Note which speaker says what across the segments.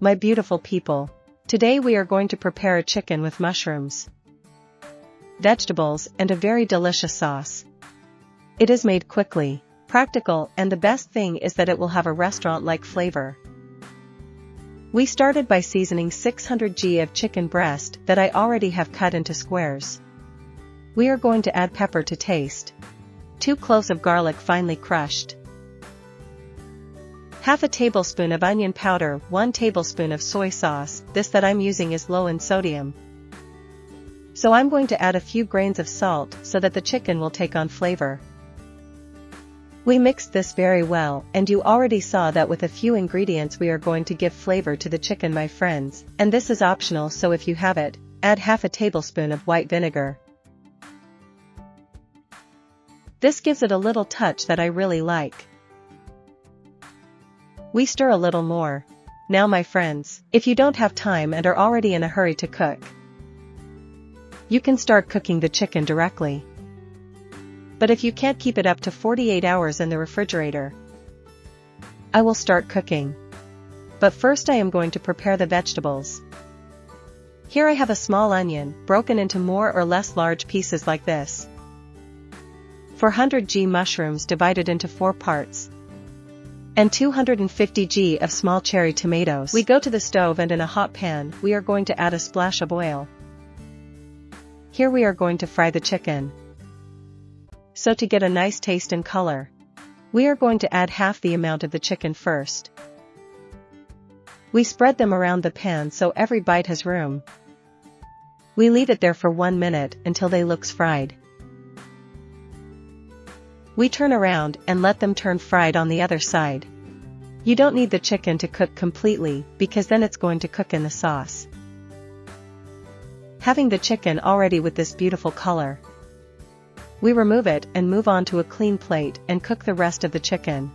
Speaker 1: my beautiful people. Today we are going to prepare a chicken with mushrooms, vegetables, and a very delicious sauce. It is made quickly, practical, and the best thing is that it will have a restaurant-like flavor. We started by seasoning 600 g of chicken breast that I already have cut into squares. We are going to add pepper to taste, 2 cloves of garlic finely crushed, half a tablespoon of onion powder, 1 tablespoon of soy sauce. This that I'm using is low in sodium, so I'm going to add a few grains of salt so that the chicken will take on flavor. We mixed this very well, and you already saw that with a few ingredients we are going to give flavor to the chicken, my friends, and this is optional, so if you have it, add half a tablespoon of white vinegar. This gives it a little touch that I really like. We stir a little more. Now my friends, if you don't have time and are already in a hurry to cook, you can start cooking the chicken directly. But if you can't keep it up to 48 hours in the refrigerator, I will start cooking. But first I am going to prepare the vegetables. Here I have a small onion, broken into more or less large pieces like this. 400 g mushrooms divided into 4 parts. And 250 g of small cherry tomatoes. We go to the stove, and in a hot pan, we are going to add a splash of oil. Here we are going to fry the chicken. So to get a nice taste and color, we are going to add half the amount of the chicken first. We spread them around the pan so every bite has room. We leave it there for 1 minute until they looks fried. We turn around and let them turn fried on the other side. You don't need the chicken to cook completely, because then it's going to cook in the sauce. Having the chicken already with this beautiful color, we remove it and move on to a clean plate and cook the rest of the chicken,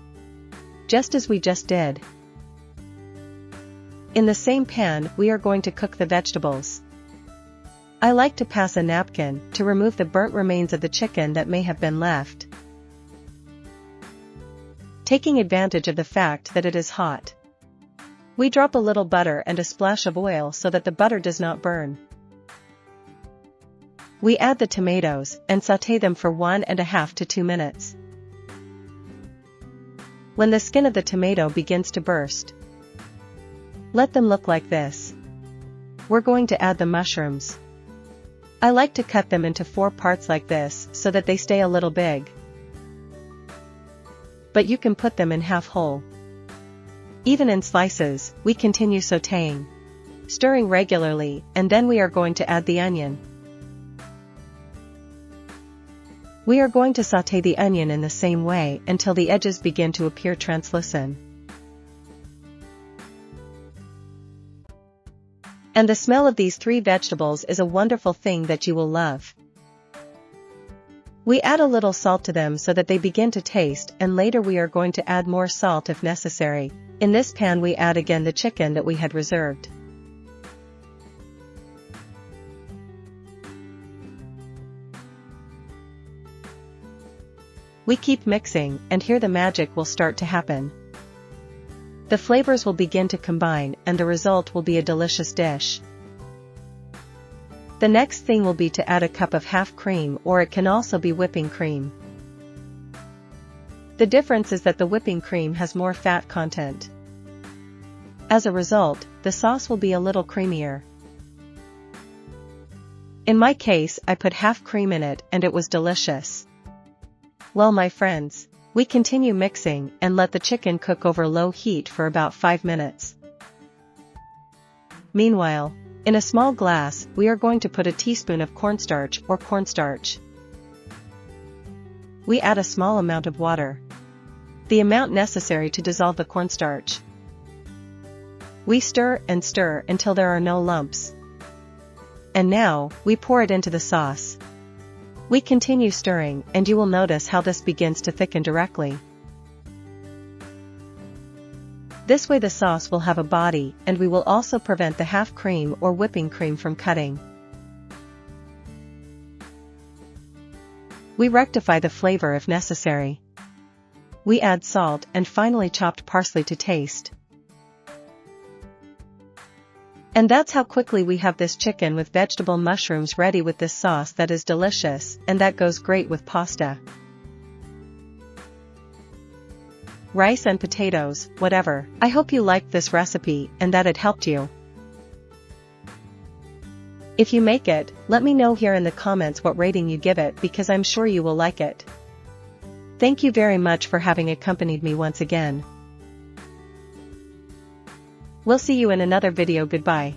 Speaker 1: just as we just did. In the same pan, we are going to cook the vegetables. I like to pass a napkin to remove the burnt remains of the chicken that may have been left, taking advantage of the fact that it is hot. We drop a little butter and a splash of oil so that the butter does not burn. We add the tomatoes and sauté them for 1.5 to 2 minutes. When the skin of the tomato begins to burst, let them look like this. We're going to add the mushrooms. I like to cut them into 4 parts like this so that they stay a little big. But you can put them in half whole. Even in slices, we continue sautéing, stirring regularly, and then we are going to add the onion. We are going to sauté the onion in the same way until the edges begin to appear translucent. And the smell of these 3 vegetables is a wonderful thing that you will love. We add a little salt to them so that they begin to taste, and later we are going to add more salt if necessary. In this pan we add again the chicken that we had reserved. We keep mixing, and here the magic will start to happen. The flavors will begin to combine, and the result will be a delicious dish. The next thing will be to add a cup of half cream, or it can also be whipping cream. The difference is that the whipping cream has more fat content. As a result, the sauce will be a little creamier. In my case, I put half cream in it, and it was delicious. Well, my friends, we continue mixing and let the chicken cook over low heat for about 5 minutes. Meanwhile, in a small glass, we are going to put a teaspoon of cornstarch or cornstarch. We add a small amount of water, the amount necessary to dissolve the cornstarch. We stir and stir until there are no lumps. And now, we pour it into the sauce. We continue stirring, and you will notice how this begins to thicken directly. This way the sauce will have a body, and we will also prevent the half cream or whipping cream from cutting. We rectify the flavor if necessary. We add salt and finely chopped parsley to taste. And that's how quickly we have this chicken with vegetable mushrooms ready with this sauce that is delicious and that goes great with pasta. Rice and potatoes, whatever. I hope you liked this recipe and that it helped you. If you make it, let me know here in the comments what rating you give it because I'm sure you will like it. Thank you very much for having accompanied me once again. We'll see you in another video. Goodbye.